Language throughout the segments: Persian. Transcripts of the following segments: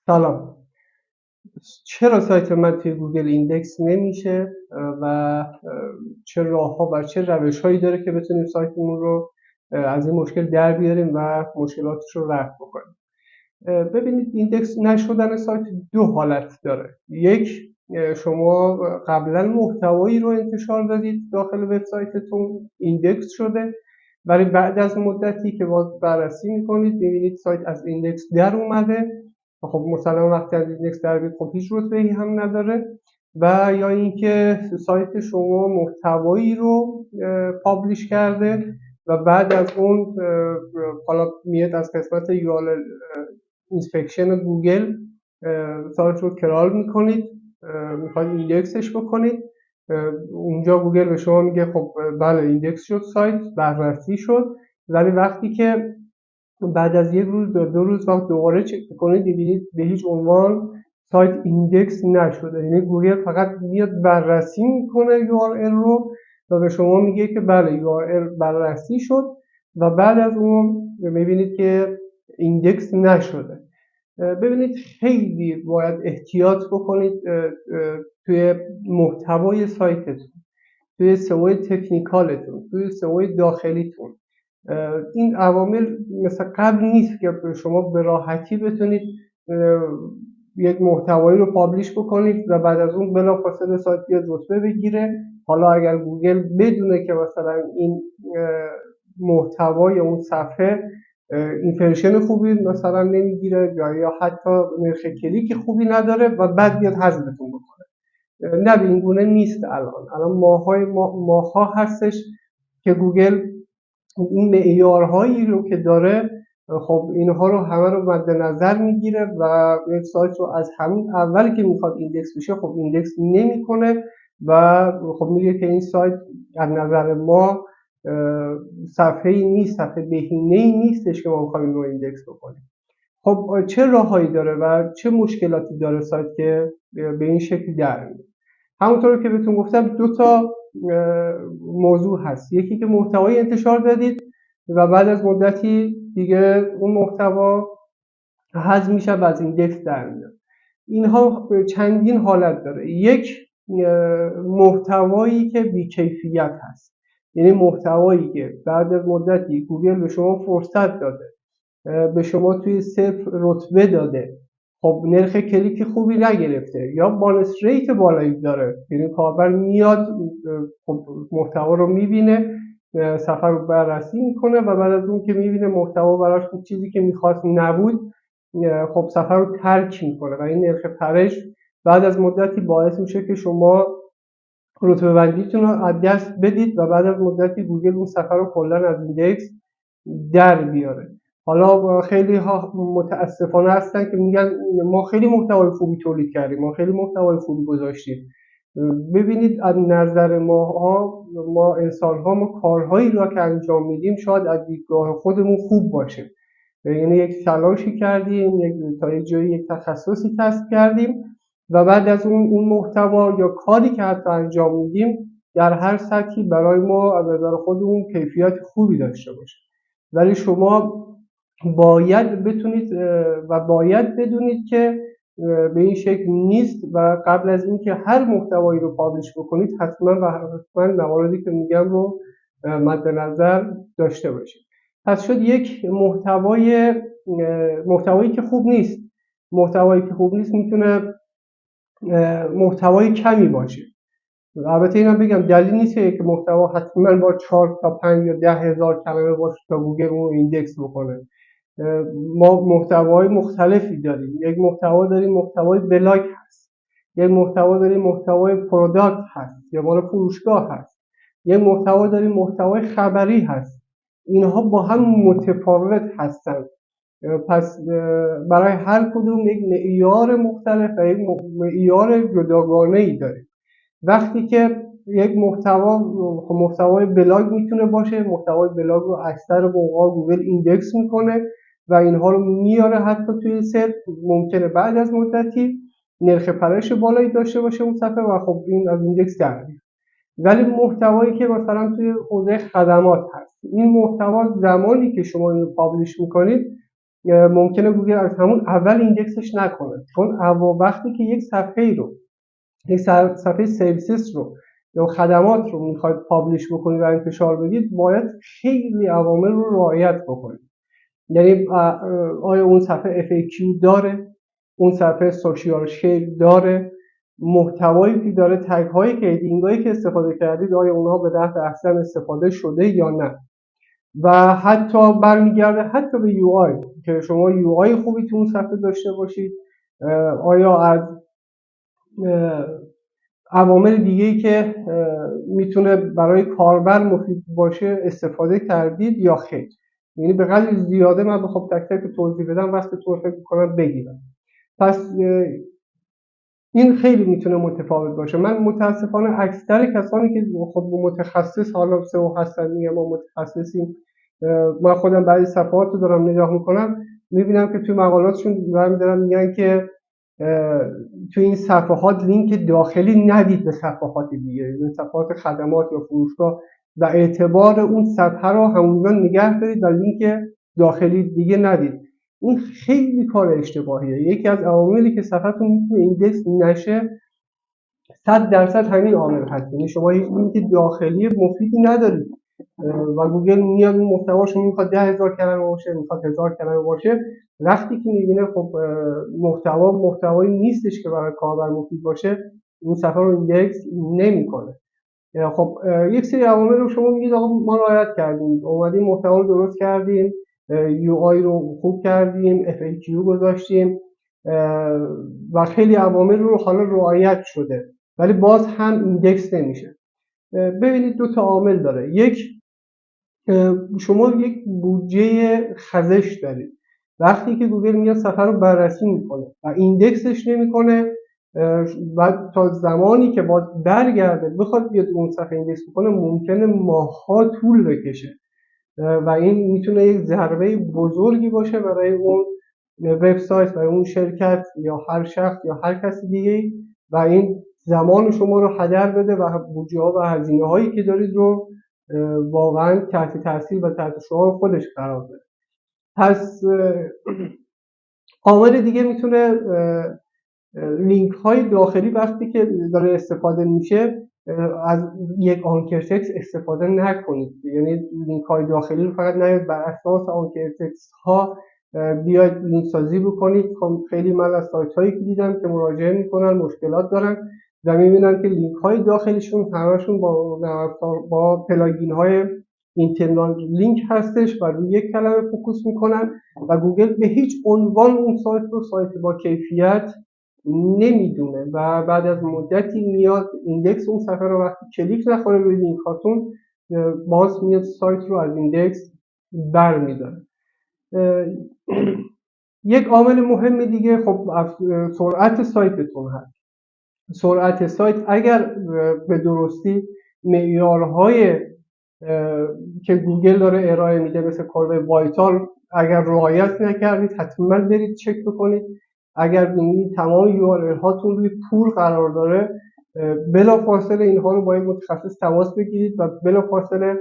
سلام. چرا سایت من توی گوگل ایندکس نمیشه و چه راهها و چه روشهایی داره که بتونیم سایتمون رو از این مشکل در بیاریم و مشکلاتش رو رفع بکنیم. ببینید، ایندکس نشدن سایت دو حالت داره. یک، شما قبلا محتوایی رو انتشار دادید داخل وبسایتتون، ایندکس شده، ولی بعد از مدتی که باز بررسی میکنید میبینید سایت از ایندکس در اومده. خب مثلا وقتی از ایندکس در بیاد، خب هیچ رتبه‌ای هم نداره. و یا اینکه سایت شما محتوایی رو پابلیش کرده و بعد از اون حالا میاد از قسمت URL اینسپکشن گوگل سایت رو کرال میکنید، میخواید ایندکسش بکنید. اونجا گوگل به شما میگه خب بله ایندکس شد، سایت بررسی شد. ولی وقتی که بعد از یک روز دو روز وقت دوباره چک کنید می‌بینید به هیچ عنوان سایت ایندکس نشده. یعنی گوگل فقط میاد بررسی میکنه URL رو و به شما میگه که بله URL بررسی شد و بعد از اون میبینید که ایندکس نشده. ببینید، خیلی باید احتیاط بکنید توی محتوای سایتتون، توی سئو تکنیکالتون، توی سئو داخلیتون. این عوامل مثل قبل نیست که شما به راحتی بتونید یک محتوایی رو پابلیش بکنید و بعد از اون بلافاصله سایت بیاد رتبه بگیره. حالا اگر گوگل بدونه که مثلا این محتوای اون صفحه اینفرشن خوبی مثلا نمیگیره یا حتی نرخ کلیک خوبی نداره و بعد بیاد حذفتون بکنه. نه، این گونه نیست. الان ماها هستش که گوگل این معیارهایی رو که داره، خب اینها رو همه رو مد نظر میگیره و یک سایت رو از همین اولی که میخواد ایندکس بشه خب ایندکس نمیکنه و خب میگه که این سایت از نظر ما صفحه‌ای نیست، صفحه بهینه‌ای نیستش که ما میخوایم رو ایندکس بکنیم. خب چه راههایی داره و چه مشکلاتی داره سایت که به این شکل در میاد؟ همونطور که بهتون گفتم دو تا موضوع هست. یکی که محتوایی انتشار دادید و بعد از مدتی دیگه اون محتوا حذف میشه و از ایندکس در میاد. اینها چندین حالت داره. یک، محتوایی که بیکیفیت هست، یعنی محتوایی که بعد از مدتی گوگل به شما فرصت داده، به شما توی صفر رتبه داده، خب نرخ کلیک خوبی نگرفته یا بالانس ریت بالایی داره، یعنی کاربر میاد خب محتوا رو میبینه، صفحه رو بررسی میکنه و بعد از اون که میبینه محتوا براش اون چیزی که میخواست نبود، خب صفحه رو ترک میکنه و این نرخ پرش بعد از مدتی باعث میشه که شما رتبه بندیتون رو از دست بدید و بعد از مدتی گوگل اون صفحه رو کلا از ایندکس در بیاره. حالا خیلی ها متاسفانه هستن که میگن ما خیلی محتوای خوبی تولید کردیم، ما خیلی محتوای خوبی گذاشتیم. ببینید، از نظر ما انسان ها، ما کارهایی را که انجام میدیم شاید از دیدگاه خودمون خوب باشه، یعنی یک تلاشی کردیم، تا یک جایی یک تخصصی کسب کردیم و بعد از اون محتوا یا کاری که حتی انجام میدیم در هر سطحی برای ما از نظر خودمون کیفیت خوبی داشته باشه. ولی شما باید بتونید و باید بدونید که به این شکل نیست و قبل از اینکه هر محتوایی رو پابلیش بکنید حتما مواردی که میگم رو مد نظر داشته باشید. پس شد یک محتوایی که خوب نیست. محتوایی که خوب نیست میتونه محتوای کمی باشه. البته اینم بگم دلیل نیست که محتوا حتما با 4 تا 5 یا 10,000 کلمه باشه تا گوگل اون ایندکس بکنه. ما محتوای مختلفی داریم. یک محتوا داریم محتوای بلاگ هست، یک محتوا داریم محتوای پروداکت هست یا مال فروشگاه هست، یک محتوا داریم محتوای خبری هست. اینها با هم متفاوت هستن. پس برای هر کدوم یک معیار مختلف و یک معیار جداگانه‌ای داریم. وقتی که یک محتوای بلاگ میتونه باشه، محتوای بلاگ رو اکثر موقع گوگل ایندکس میکنه و اینها رو میاره حتی توی سرچ. ممکنه بعد از مدتی نرخ پرش بالایی داشته باشه اون صفحه و خب این از ایندکس در میاد. ولی محتوایی که مثلا توی حوزه خدمات هست، این محتوا زمانی که شما اینو پابلیش میکنید ممکنه گوگل از همون اول ایندکسش نکنه، چون وقتی که یک صفحه رو، یک صفحه سرویسز رو یا خدمات رو میخواید پابلش بکنید و انتشار بدید، باید خیلی عوامل رو رعایت بکنید. یعنی آیا اون صفحه FAQ داره، اون صفحه سوشیال شیر داره، محتوایی که داره، تگ هایی که هدینگ هایی که استفاده کردید آیا اونها به نحو احسن استفاده شده یا نه. و حتی برمیگرده حتی به یو آی، که شما یو آی خوبی تو اون صفحه داشته باشید، آیا از عوامل دیگه‌ای که میتونه برای کاربر مفید باشه استفاده کردید یا خیر. یعنی به قدر زیاده من بخوام تک تک توضیح بدم وقتتون فکر کنم بگیرم. پس این خیلی میتونه متفاوت باشه. من متاسفانه اکثر کسانی که خب متخصص حالا سئو هستن، میگم ما متخصصیم، من خودم بعضی صفحات رو دارم نگاه میکنم میبینم که توی مقالاتشون دارن میگن که توی این صفحات لینک داخلی ندید به صفحات دیگه، به صفحات خدمات یا فروشگاه، و اعتبار اون صفحه رو همونجا نگه دارید و لینک داخلی دیگه ندید. این خیلی کار اشتباهیه. یکی از عواملی که صفحتون میتونه ایندکس نشه 100% همین عامل هست. یعنی شما هیچ لینک داخلی مفیدی ندارید و گوگل میاد اون محتواشو میخواد 10,000 کلمه باشه، میخواد 1000 کلمه باشه. وقتی که میبینه خب محتوایی نیستش که برای کاربر مفید باشه، اون صفحه رو ایندکس نمیکنه. خب یک سری عوامل رو شما میگید آقا ما رعایت کردیم، اومدیم محتوا رو درست کردیم، یو آی رو خوب کردیم، FAQ گذاشتیم و خیلی عوامل رو حالا رعایت شده، ولی باز هم ایندکس نمیشه. ببینید دو تا عامل داره. یک، شما یک بودجه خزش دارید. وقتی که گوگل میاد صفحه رو بررسی میکنه و ایندکسش نمیکنه و تا زمانی که باز برگرده بخواد بیاد اون صفحه ایندکس کنه ممکنه ماه‌ها طول بکشه و این میتونه یک ضربه بزرگی باشه برای اون وبسایت، برای اون شرکت یا هر شخص یا هر کسی دیگه، و این زمان شما رو هدر بده و بودجه ها و هزینه هایی که دارید رو واقعا تحت تاثیر و تحت شعار خودش قرار بده. پس عامل دیگه میتونه لینک های داخلی وقتی که داره استفاده میشه از یک آنکر تکست استفاده نکنید. یعنی لینک های داخلی رو فقط نیاید بر اساس آنکر تکست ها بیاید لینک سازی بکنید. خیلی من از سایت هایی که دیدم که مراجعه میکنن مشکلات دارن و میبینن که لینک های داخلیشون همشون با پلاگین های اینترنال لینک هستش و روی یک کلمه فوکوس میکنن و گوگل به هیچ عنوان اون سایت رو سایت با کیفیت نمیدونه و بعد از مدتی میاد ایندکس اون صفحه رو وقتی کلیک نکنه روی لینک هاتون باز میاد سایت رو از ایندکس برمیداره. یک عامل مهم دیگه خب سرعت سایتتون هست. سرعت سایت اگر به درستی معیارهای که گوگل داره ارائه میده مثل کلبه وایتال اگر رعایت نکردید حتما برید چک بکنید. اگر ببینید تمام URL هاتون روی پول قرار داره بلافاصله اینها رو با یک متخصص تماس بگیرید و بلافاصله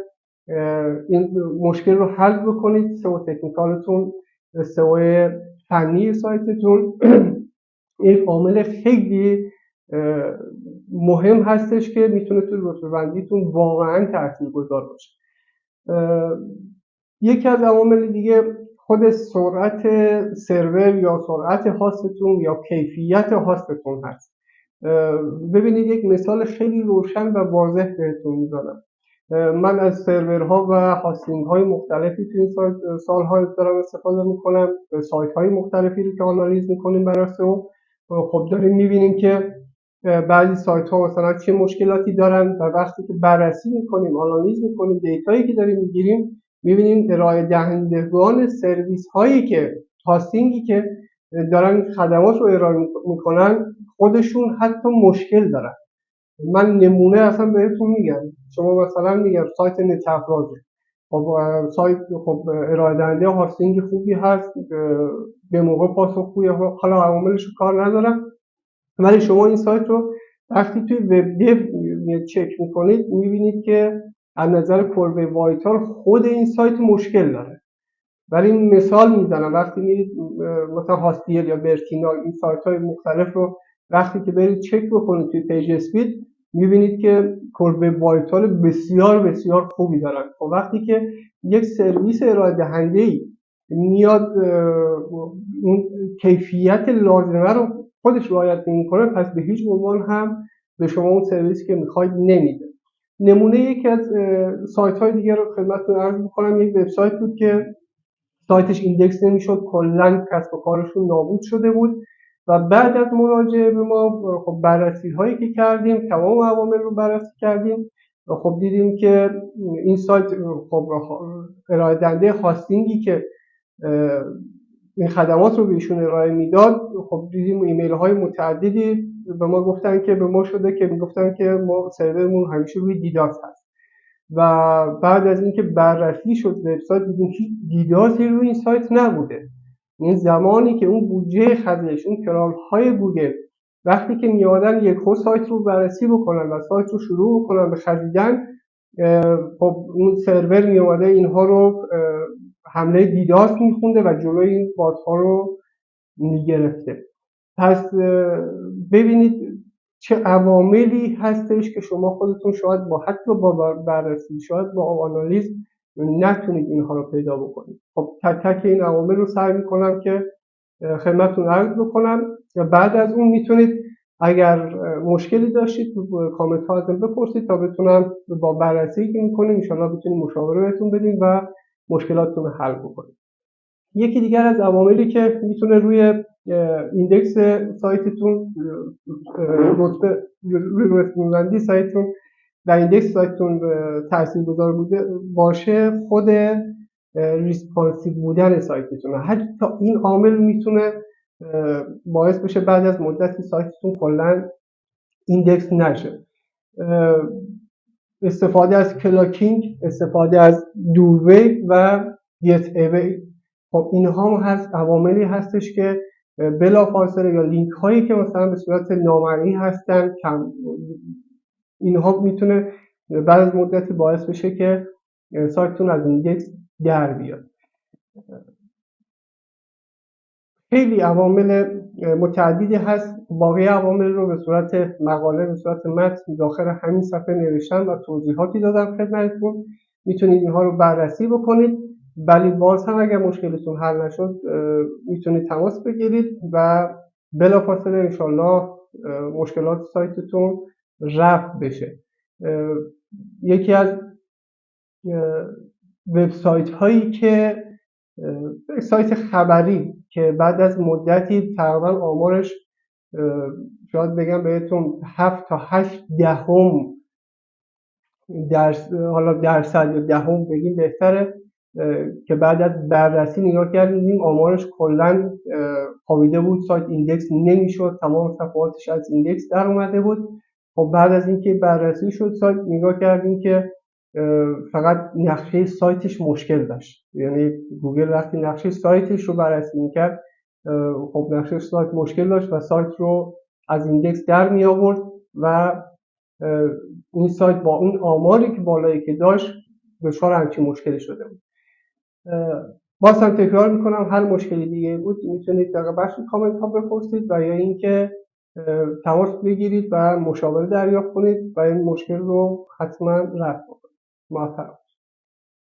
این مشکل رو حل بکنید. سئو تکنیکالتون، سئو فنی سایتتون یک عامل خیلی مهم هستش که میتونه توی رتبه بندیتون واقعا تاثیرگذار باشه. یکی از عوامل دیگه خود سرعت سرور یا سرعت هاستتون یا کیفیت هاستتون هست. ببینید یک مثال خیلی روشن و واضح بهتون میزنم. من از سرورها و هاستینگ های مختلفی تو این سال‌ها دارم استفاده میکنم. سایت های مختلفی رو که آنالیز میکنیم برای سئو خب داریم میبینیم که بعضی سایت ها مثلا چه مشکلاتی دارن و وقتی که بررسی میکنیم، آنالیز میکنیم، دیتایی که داریم میگیریم میبینیم ارائه دهندگان سرویس هایی که هاستینگی که دارن خدمات رو ارائه میکنن خودشون حتی مشکل دارن. من نمونه اصلا بهتون میگم. شما مثلا میگم سایت نت افرازه، خب سایت خب ارائه دهنده هاستینگ خوبی هست، به موقع پاسخگویه، حالا عواملش رو کار ندارم، ولی شما این سایت رو وقتی توی وب دیو چک میکنید میبینید که از نظر کلبه وایتال خود این سایت مشکل داره. ولی مثال میزنم وقتی میرید مثلا هاستیل یا برتینا این سایت های مختلف رو وقتی که برید چک بکنید توی پیج اسپید میبینید که کربه وایتال بسیار بسیار خوبی دارن. خب وقتی که یک سرویس ارائه دهنده ای میاد اون کیفیت لازمه رو خودش رعایت نمیکنه، پس به هیچ عنوان هم به شما اون سرویسی که میخواید نمیده. نمونه یکی از سایت های دیگه رو خدمتتون عرض میکنم. یک وبسایت بود که سایتش ایندکس نمیشد، کلا کسب و کارشون نابود شده بود و بعد از مراجعه به ما خب بررسی هایی که کردیم، تمام عوامل رو بررسی کردیم و خب دیدیم که این سایت خب ارائه دهنده هاستینگی که این خدمات رو بهشون ارائه میداد، خب دیدیم ایمیل های متعددی به ما گفتن که به ما شده که میگفتن که ما سرورمون همیشه روی دیداس هست و بعد از اینکه بررسی شد وبسایت دیدیم هیچ دیداسی روی این سایت نبوده. این زمانی که اون بودجه خزش، اون کرال های گوگل وقتی که میادن یک سایت رو بررسی بکنن و سایت رو شروع بکنن به خریدن، خب اون سرور میومده اینها رو حمله دیداس میخونده و جلوی این بات ها رو میگرفته. پس ببینید چه عواملی هستش که شما خودتون شاید حتی با بررسی، شاید با آنالیز نتونید اینها رو پیدا بکنید. خب تک تک این عوامل رو سعی میکنم که خدمتتون عرض بکنم و بعد از اون میتونید اگر مشکلی داشتید تو کامنت ها ازم بپرسید تا بتونم با بررسی که میکنیم انشالله بتونیم مشاوره بهتون بدیم و مشکلاتتون رو حل بکنیم. یکی دیگر از عواملی که میتونه روی ایندکس سایتتون رتبه رتبه‌بندی سایتتون در ایندکس سایتتون تاثیرگذار بوده باشه خود ریسپانسیو بودن سایتتون. حتی این عامل میتونه باعث بشه بعد از مدتی سایتتون کلا ایندکس نشه. استفاده از کلاکینگ، استفاده از دوروی و گت اوی، خب اینها هم هست عواملی هستش که بلافاصله یا لینک هایی که مثلا به صورت نامرئی هستن اینها میتونه بعد از مدتی باعث بشه که سایتتون از ایندکس در بیاد. خیلی عوامل متعددی هست. باقی عوامل رو به صورت مقاله، به صورت متن داخل همین صفحه نوشتم و توضیحاتی دادم خدمتتون. میتونید اینها رو بررسی بکنید. ولی باز هم اگر مشکلتون حل نشد میتونید تماس بگیرید و بلافاصله انشالله مشکلات سایتتون رفع بشه. یکی از وبسایت هایی که سایت خبری که بعد از مدتی تقریبا آمارش شاید بگم بهتون 7 تا 8 دهم حالا درصد یا دهم بگیم بهتره که بعد از بررسی نگاه کردیم آمارش کلا خوابیده بود، سایت ایندکس نمیشد، تمام صفحاتش از ایندکس در اومده بود. خب بعد از اینکه بررسی شد سایت نگاه کردیم که فقط نقشه سایتش مشکل داشت. یعنی گوگل وقتی نقشه سایتش رو بررسی میکرد خب نقشه سایت مشکل داشت و سایت رو از ایندکس در می آورد و این سایت با اون آماری که بالایی که داشت دچار همچین مشکلی شده بود. باز هم تکرار میکنم هر مشکلی دیگه بود میتونید در بخش کامنت ها بپرسید و یا اینکه تماس بگیرید و مشاوره دریافت کنید و این مشکل رو حتما رفع کنید. موفق